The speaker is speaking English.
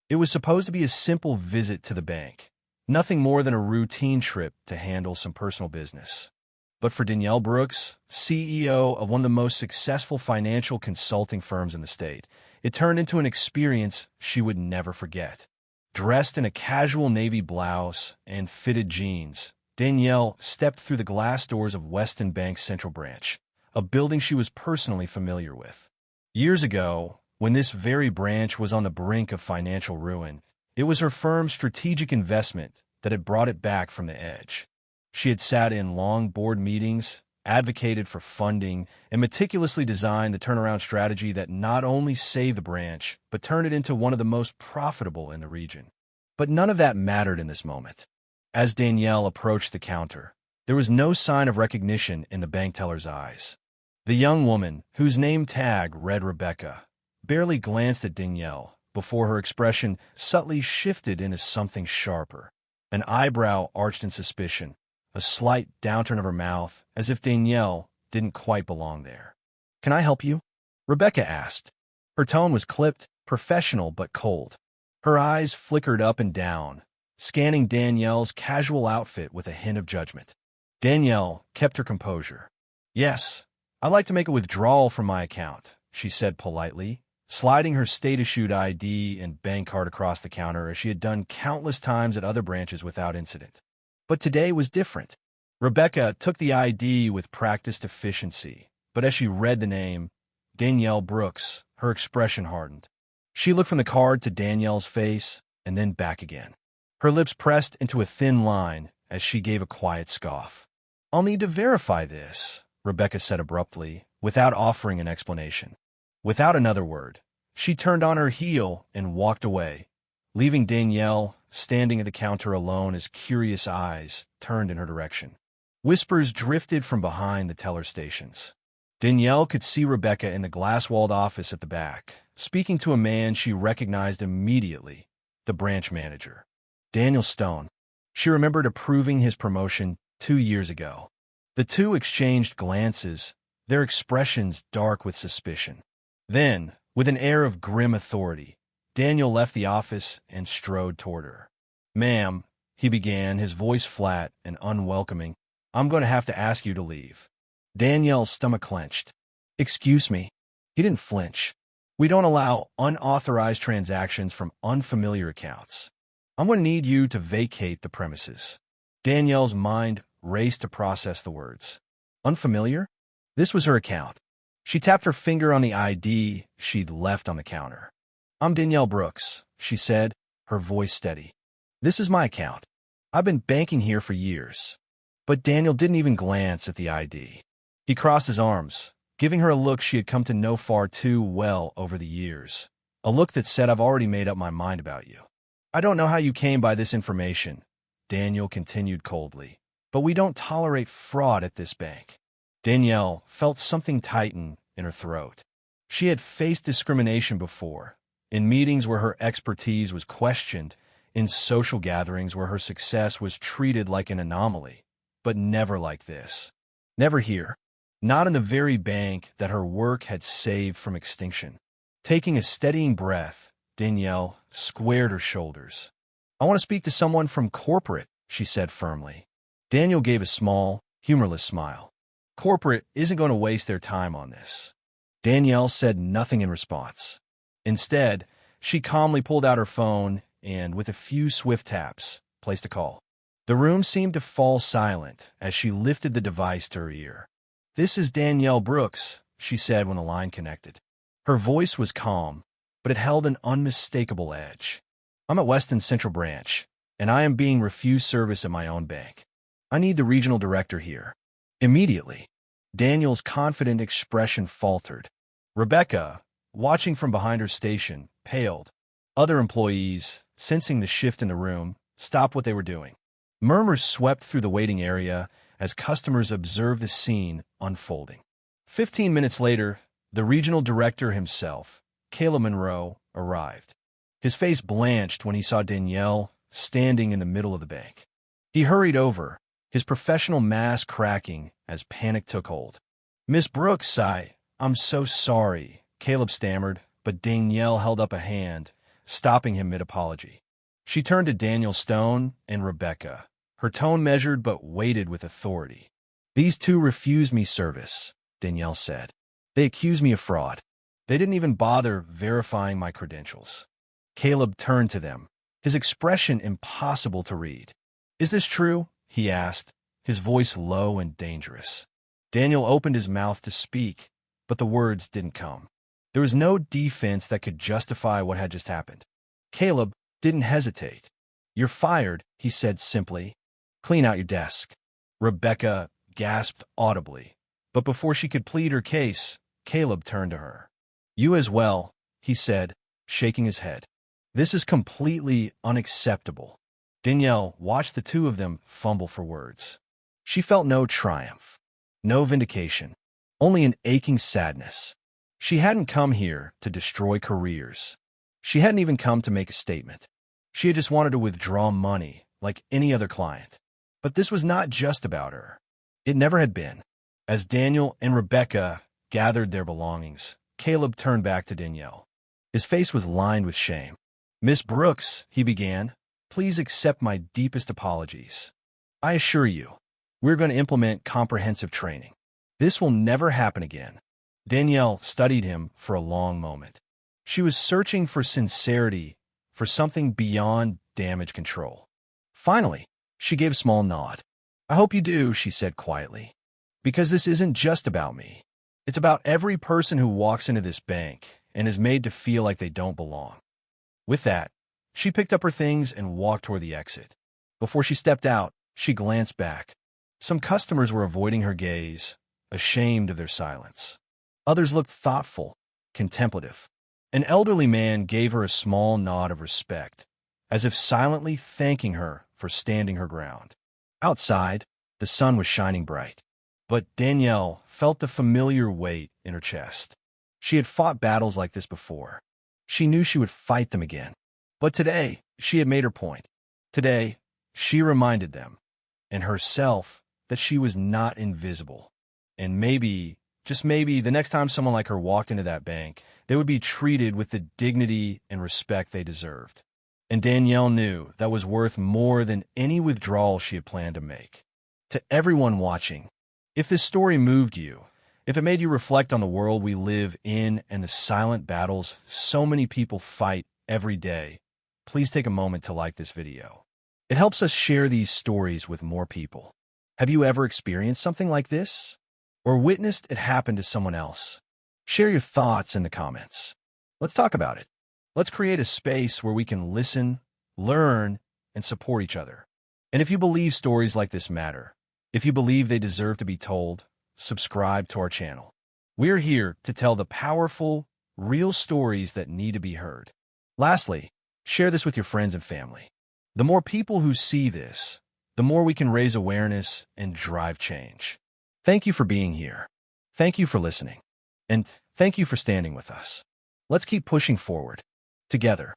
It was supposed to be a simple visit to the bank, nothing more than a routine trip to handle some personal business. But for Danielle Brooks, CEO of one of the most successful financial consulting firms in the state, it turned into an experience she would never forget. Dressed in a casual navy blouse and fitted jeans, Danielle stepped through the glass doors of Weston Bank's Central Branch, a building she was personally familiar with. Years ago, when this very branch was on the brink of financial ruin, it was her firm's strategic investment that had brought it back from the edge. She had sat in long board meetings, advocated for funding, and meticulously designed the turnaround strategy that not only saved the branch, but turned it into one of the most profitable in the region. But none of that mattered in this moment. As Danielle approached the counter, there was no sign of recognition in the bank teller's eyes. The young woman, whose name tag read Rebecca, barely glanced at Danielle before her expression subtly shifted into something sharper. An eyebrow arched in suspicion, a slight downturn of her mouth, as if Danielle didn't quite belong there. "Can I help you?" Rebecca asked. Her tone was clipped, professional but cold. Her eyes flickered up and down, scanning Danielle's casual outfit with a hint of judgment. Danielle kept her composure. "Yes, I'd like to make a withdrawal from my account," she said politely, sliding her state-issued ID and bank card across the counter as she had done countless times at other branches without incident. But today was different. Rebecca took the ID with practiced efficiency, but as she read the name, Danielle Brooks, her expression hardened. She looked from the card to Danielle's face and then back again. Her lips pressed into a thin line as she gave a quiet scoff. "I'll need to verify this," Rebecca said abruptly, without offering an explanation. Without another word, she turned on her heel and walked away, leaving Danielle standing at the counter alone as curious eyes turned in her direction. Whispers drifted from behind the teller stations. Danielle could see Rebecca in the glass-walled office at the back, speaking to a man she recognized immediately, the branch manager, Daniel Stone. She remembered approving his promotion 2 years ago. The two exchanged glances, their expressions dark with suspicion. Then, with an air of grim authority, Daniel left the office and strode toward her. "Ma'am," he began, his voice flat and unwelcoming, "I'm going to have to ask you to leave." Danielle's stomach clenched. "Excuse me." He didn't flinch. "We don't allow unauthorized transactions from unfamiliar accounts. I'm going to need you to vacate the premises." Danielle's mind raced to process the words. Unfamiliar? This was her account. She tapped her finger on the ID she'd left on the counter. "I'm Danielle Brooks," she said, her voice steady. "This is my account. I've been banking here for years." But Daniel didn't even glance at the ID. He crossed his arms, giving her a look she had come to know far too well over the years. A look that said, "I've already made up my mind about you." "I don't know how you came by this information," Daniel continued coldly, "but we don't tolerate fraud at this bank." Danielle felt something tighten in her throat. She had faced discrimination before, in meetings where her expertise was questioned, in social gatherings where her success was treated like an anomaly, but never like this. Never here. Not in the very bank that her work had saved from extinction. Taking a steadying breath, Danielle squared her shoulders. "I want to speak to someone from corporate," she said firmly. Daniel gave a small, humorless smile. "Corporate isn't going to waste their time on this." Danielle said nothing in response. Instead, she calmly pulled out her phone and, with a few swift taps, placed a call. The room seemed to fall silent as she lifted the device to her ear. "This is Danielle Brooks," she said when the line connected. Her voice was calm, but it held an unmistakable edge. "I'm at Weston Central Branch, and I am being refused service at my own bank. I need the regional director here. Immediately." Daniel's confident expression faltered. Rebecca, watching from behind her station, paled. Other employees, sensing the shift in the room, stopped what they were doing. Murmurs swept through the waiting area as customers observed the scene unfolding. 15 minutes later, the regional director himself, Caleb Monroe, arrived. His face blanched when he saw Danielle standing in the middle of the bank. He hurried over, his professional mask cracking as panic took hold. "Miss Brooks, I'm so sorry," Caleb stammered, but Danielle held up a hand, stopping him mid-apology. She turned to Daniel Stone and Rebecca, her tone measured but weighted with authority. "These two refused me service," Danielle said. "They accused me of fraud. They didn't even bother verifying my credentials." Caleb turned to them, his expression impossible to read. "Is this true?" he asked, his voice low and dangerous. Daniel opened his mouth to speak, but the words didn't come. There was no defense that could justify what had just happened. Caleb didn't hesitate. "You're fired," he said simply. "Clean out your desk." Rebecca gasped audibly, but before she could plead her case, Caleb turned to her. "You as well," he said, shaking his head. "This is completely unacceptable." Danielle watched the two of them fumble for words. She felt no triumph, no vindication, only an aching sadness. She hadn't come here to destroy careers. She hadn't even come to make a statement. She had just wanted to withdraw money like any other client. But this was not just about her. It never had been. As Daniel and Rebecca gathered their belongings, Caleb turned back to Danielle. His face was lined with shame. "Miss Brooks," he began, "please accept my deepest apologies. I assure you, we're going to implement comprehensive training. This will never happen again." Danielle studied him for a long moment. She was searching for sincerity, for something beyond damage control. Finally, she gave a small nod. "I hope you do," she said quietly, "because this isn't just about me. It's about every person who walks into this bank and is made to feel like they don't belong." With that, she picked up her things and walked toward the exit. Before she stepped out, she glanced back. Some customers were avoiding her gaze, ashamed of their silence. Others looked thoughtful, contemplative. An elderly man gave her a small nod of respect, as if silently thanking her for standing her ground. Outside, the sun was shining bright, but Danielle felt the familiar weight in her chest. She had fought battles like this before. She knew she would fight them again. But today, she had made her point. Today, she reminded them, and herself, that she was not invisible. And maybe, just maybe, the next time someone like her walked into that bank, they would be treated with the dignity and respect they deserved. And Danielle knew that was worth more than any withdrawal she had planned to make. To everyone watching, if this story moved you, if it made you reflect on the world we live in and the silent battles so many people fight every day, please take a moment to like this video. It helps us share these stories with more people. Have you ever experienced something like this? Or witnessed it happen to someone else? Share your thoughts in the comments. Let's talk about it. Let's create a space where we can listen, learn, and support each other. And if you believe stories like this matter, if you believe they deserve to be told, subscribe to our channel. We're here to tell the powerful, real stories that need to be heard. Lastly, share this with your friends and family. The more people who see this, the more we can raise awareness and drive change. Thank you for being here. Thank you for listening. And thank you for standing with us. Let's keep pushing forward, together.